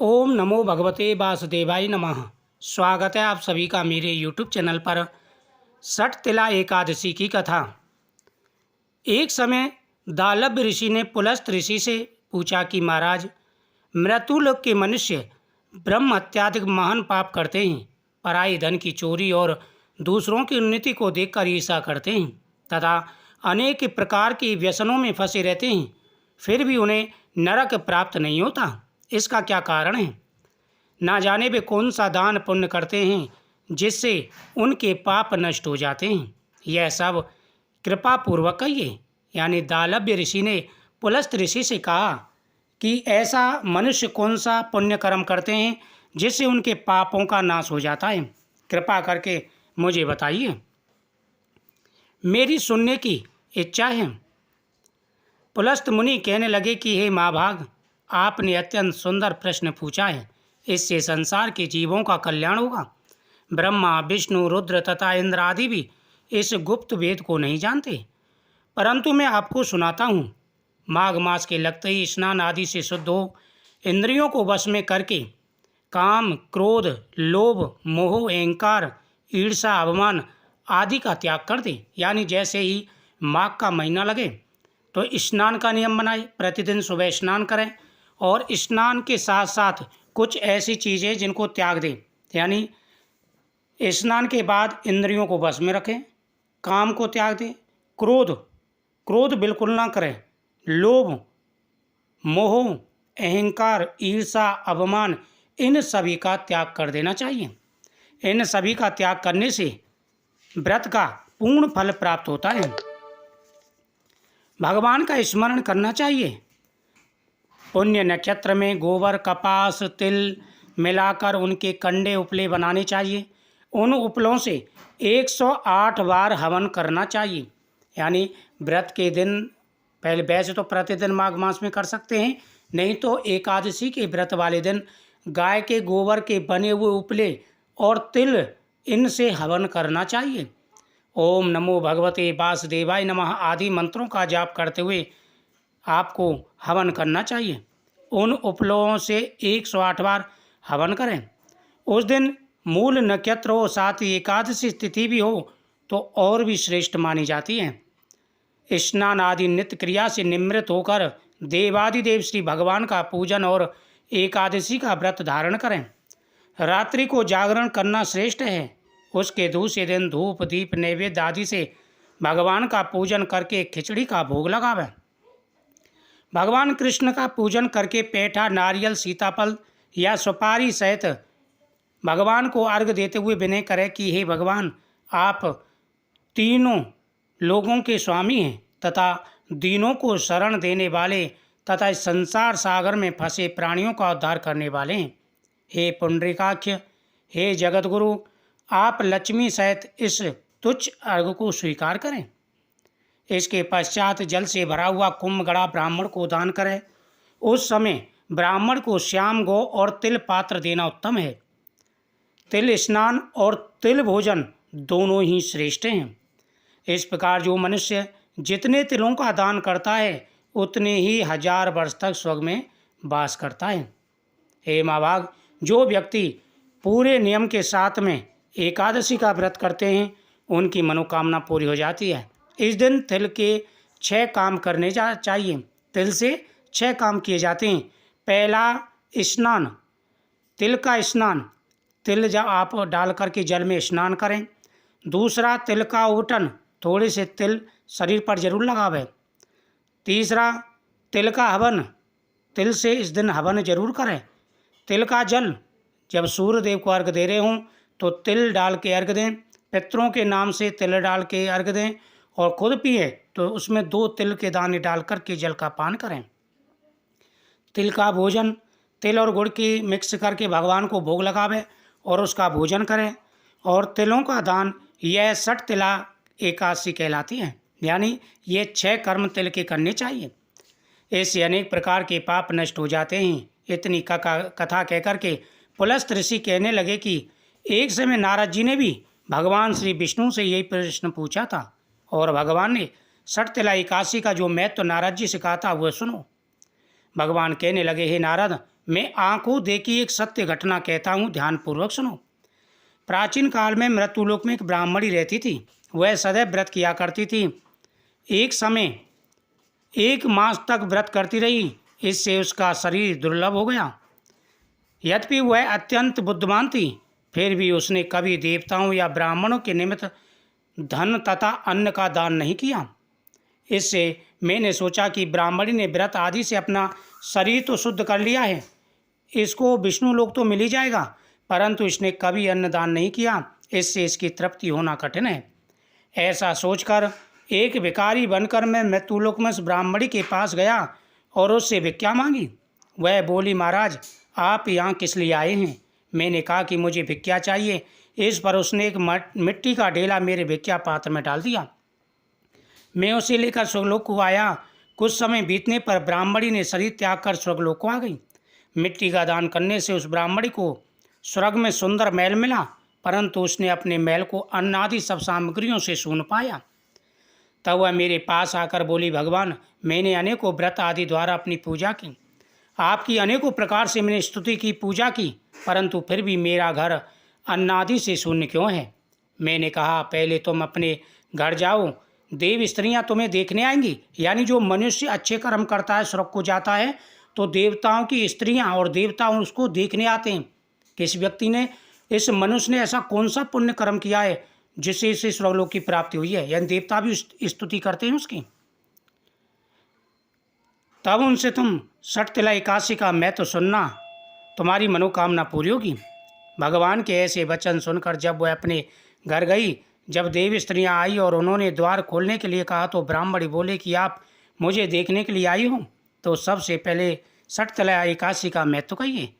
ओम नमो भगवते वासुदेवाय नमः। स्वागत है आप सभी का मेरे यूट्यूब चैनल पर। षटतिला एकादशी की कथा। एक समय दालभ्य ऋषि ने पुलस्त ऋषि से पूछा कि महाराज, मृत्युलोक के मनुष्य ब्रह्म अत्याधिक महान पाप करते हैं, पराई धन की चोरी और दूसरों की उन्नति को देखकर ईर्ष्या करते हैं तथा अनेक प्रकार के व्यसनों में फंसे रहते हैं, फिर भी उन्हें नरक प्राप्त नहीं होता। इसका क्या कारण है? ना जाने वे कौन सा दान पुण्य करते हैं जिससे उनके पाप नष्ट हो जाते हैं। यह सब कृपा पूर्वक कहिए। यानी दालभ्य ऋषि ने पुलस्त ऋषि से कहा कि ऐसा मनुष्य कौन सा पुण्य कर्म करते हैं जिससे उनके पापों का नाश हो जाता है, कृपा करके मुझे बताइए, मेरी सुनने की इच्छा है। पुलस्त मुनि कहने लगे कि हे महाभाग, आपने अत्यंत सुंदर प्रश्न पूछा है। इससे संसार के जीवों का कल्याण होगा। ब्रह्मा, विष्णु, रुद्र तथा इंद्र आदि भी इस गुप्त वेद को नहीं जानते, परंतु मैं आपको सुनाता हूँ। माघ मास के लगते ही स्नान आदि से शुद्ध हो, इंद्रियों को वश में करके काम, क्रोध, लोभ, मोह, अहंकार, ईर्षा, अभिमान आदि का त्याग कर दे। यानी जैसे ही माघ का महीना लगे तो स्नान का नियम बनाए, प्रतिदिन सुबह स्नान करें और स्नान के साथ साथ कुछ ऐसी चीज़ें जिनको त्याग दें। यानी स्नान के बाद इंद्रियों को वश में रखें, काम को त्याग दें, क्रोध बिल्कुल ना करें, लोभ, मोह, अहंकार, ईर्षा, अभिमान इन सभी का त्याग कर देना चाहिए। इन सभी का त्याग करने से व्रत का पूर्ण फल प्राप्त होता है। भगवान का स्मरण करना चाहिए। पुण्य नक्षत्र में गोबर, कपास, तिल मिलाकर उनके कंडे उपले बनाने चाहिए। उन उपलों से 108 बार हवन करना चाहिए। यानी व्रत के दिन, पहले वैसे तो प्रतिदिन माघ मास में कर सकते हैं, नहीं तो एकादशी के व्रत वाले दिन गाय के गोबर के बने हुए उपले और तिल, इनसे हवन करना चाहिए। ओम नमो भगवते वासुदेवाय नमः आदि मंत्रों का जाप करते हुए आपको हवन करना चाहिए। उन उपलों से 108 बार हवन करें। उस दिन मूल नक्षत्र हो, साथ ही एकादशी तिथि भी हो तो और भी श्रेष्ठ मानी जाती है। स्नान आदि नित्य क्रिया से निवृत्त होकर देवादिदेव श्री भगवान का पूजन और एकादशी का व्रत धारण करें। रात्रि को जागरण करना श्रेष्ठ है। उसके दूसरे दिन धूप, दीप, नैवेद्य आदि से भगवान का पूजन करके खिचड़ी का भोग लगावें। भगवान कृष्ण का पूजन करके पेठा, नारियल, सीताफल या सुपारी सहित भगवान को अर्घ्य देते हुए विनय करें कि हे भगवान, आप तीनों लोगों के स्वामी हैं तथा दीनों को शरण देने वाले तथा इस संसार सागर में फंसे प्राणियों का उद्धार करने वाले हैं। हे पुंडरीकाक्ष, हे जगतगुरु, आप लक्ष्मी सहित इस तुच्छ अर्घ्य को स्वीकार करें। इसके पश्चात जल से भरा हुआ कुंभ गड़ा ब्राह्मण को दान करें। उस समय ब्राह्मण को श्याम गौ और तिल पात्र देना उत्तम है। तिल स्नान और तिल भोजन दोनों ही श्रेष्ठ हैं। इस प्रकार जो मनुष्य जितने तिलों का दान करता है उतने ही 1000 वर्ष तक स्वर्ग में वास करता है। हे महाभाग, जो व्यक्ति पूरे नियम के साथ में एकादशी का व्रत करते हैं उनकी मनोकामना पूरी हो जाती है। इस दिन तिल के 6 काम करने चाहिए। तिल से 6 काम किए जाते हैं। पहला स्नान, तिल का स्नान, तिल जब आप डाल करके जल में स्नान करें। दूसरा तिल का उबटन, थोड़े से तिल शरीर पर जरूर लगावें। तीसरा तिल का हवन, तिल से इस दिन हवन जरूर करें। तिल का जल, जब सूर्य देव को अर्घ दे रहे हों तो तिल डाल के अर्घ दें। पितरों के नाम से तिल डाल के अर्घ दें और खुद पिए तो उसमें 2 तिल के दाने डाल कर के जल का पान करें। तिल का भोजन, तिल और गुड़ की मिक्स करके भगवान को भोग लगावें और उसका भोजन करें। और तिलों का दान, यह षटतिला एकादशी कहलाती है। यानी ये 6 कर्म तिल के करने चाहिए। इससे अनेक प्रकार के पाप नष्ट हो जाते हैं। इतनी कथा कहकर के पुलस्त ऋषि कहने लगे कि एक समय नारद जी ने भी भगवान श्री विष्णु से यही प्रश्न पूछा था और भगवान ने षटतिला एकादशी का जो महत्व नारद जी से कहा था वह सुनो। भगवान कहने लगे, हे नारद, मैं आंखों देखी एक सत्य घटना कहता हूँ, ध्यानपूर्वक सुनो। प्राचीन काल में मृत्युलोक में एक ब्राह्मणी रहती थी। वह सदैव व्रत किया करती थी। एक समय 1 मास तक व्रत करती रही। इससे उसका शरीर दुर्लभ हो गया। यद्यपि वह अत्यंत बुद्धिमान थी, फिर भी उसने कभी देवताओं या ब्राह्मणों के निमित्त धन तथा अन्न का दान नहीं किया। इससे मैंने सोचा कि ब्राह्मणी ने व्रत आदि से अपना शरीर तो शुद्ध कर लिया है, इसको विष्णु लोक तो मिल ही जाएगा, परंतु इसने कभी अन्न दान नहीं किया, इससे इसकी तृप्ति होना कठिन है। ऐसा सोचकर एक भिखारी बनकर मैं मृत्युलोक में उस ब्राह्मणी के पास गया और उससे भिक्षा मांगी। वह बोली, महाराज आप यहाँ किस लिए आए हैं? मैंने कहा कि मुझे भिक्षा चाहिए। इस पर उसने एक मिट्टी का ढेला मेरे भिक्षा पात्र में डाल दिया। मैं उसे लेकर स्वर्गलोक को आया। कुछ समय बीतने पर ब्राह्मणी ने शरीर त्याग कर स्वर्गलोक को आ गई। मिट्टी का दान करने से उस ब्राह्मणी को स्वर्ग में सुंदर महल मिला, परंतु उसने अपने महल को अन्न आदि सब सामग्रियों से शून्य पाया। तब वह मेरे पास आकर बोली, भगवान मैंने अनेकों व्रत आदि द्वारा अपनी पूजा की, आपकी अनेकों प्रकार से मैंने स्तुति की, पूजा की, परंतु फिर भी मेरा घर अन्न आदि से शून्य क्यों है? मैंने कहा, पहले तुम अपने घर जाओ, देव स्त्रियां तुम्हें देखने आएंगी। यानी जो मनुष्य अच्छे कर्म करता है स्वर्ग को जाता है, तो देवताओं की स्त्रियां और देवता उसको देखने आते हैं। किस व्यक्ति ने, इस मनुष्य ने ऐसा कौन सा पुण्य कर्म किया है जिससे इसे स्वर्गलोक की प्राप्ति हुई है, यानी देवता भी स्तुति करते हैं उसकी। तब उनसे तुम 60 तिला एकादशी का महत्व सुनना, तुम्हारी मनोकामना पूरी होगी। भगवान के ऐसे वचन सुनकर जब वह अपने घर गई, जब देवी स्त्रियां आई और उन्होंने द्वार खोलने के लिए कहा, तो ब्राह्मणी बोले कि आप मुझे देखने के लिए आई हो, तो सबसे पहले 60 तिला एकादशी का महत्व कहिए।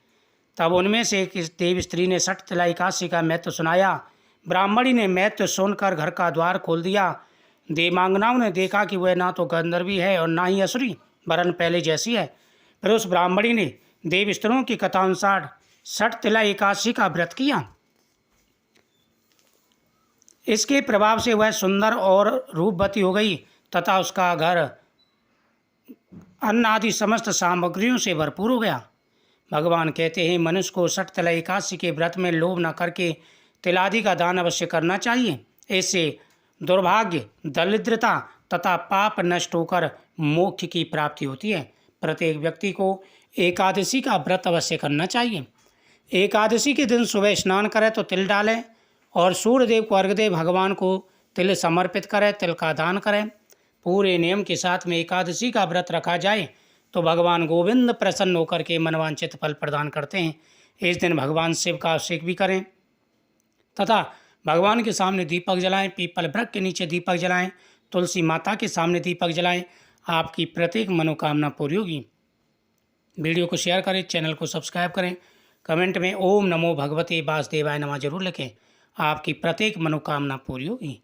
तब उनमें से एक देवी स्त्री ने 60 तिला एकादशी का महत्व सुनाया। ब्राह्मणी ने महत्व सुनकर घर का द्वार खोल दिया। देवांगनाओं ने देखा कि वह ना तो गंधर्वी है और ना ही असुरी, वरन पहले जैसी है। फिर उस ब्राह्मणी ने देव स्त्रियों की कथा अनुसार 60 तिला एकादशी का व्रत किया। इसके प्रभाव से वह सुंदर और रूपवती हो गई तथा उसका घर अन्न आदि समस्त सामग्रियों से भरपूर हो गया। भगवान कहते हैं, मनुष्य को 60 तिला एकादशी के व्रत में लोभ न करके तिलादि का दान अवश्य करना चाहिए। इससे दुर्भाग्य, दरिद्रता तथा पाप नष्ट होकर मोक्ष की प्राप्ति होती है। प्रत्येक व्यक्ति को एकादशी का व्रत अवश्य करना चाहिए। एकादशी के दिन सुबह स्नान करें तो तिल डालें और सूर्यदेव को अर्घ्य दें, भगवान को तिल समर्पित करें, तिल का दान करें। पूरे नियम के साथ में एकादशी का व्रत रखा जाए तो भगवान गोविंद प्रसन्न होकर के मनवांछित फल प्रदान करते हैं। इस दिन भगवान शिव का अभिषेक भी करें तथा भगवान के सामने दीपक जलाएं, पीपल वृक्ष के नीचे दीपक जलाएं, तुलसी माता के सामने दीपक जलाएं। आपकी प्रत्येक मनोकामना पूरी होगी। वीडियो को शेयर करें, चैनल को सब्सक्राइब करें, कमेंट में ओम नमो भगवते वासुदेवाय नमः जरूर लिखें। आपकी प्रत्येक मनोकामना पूरी होगी।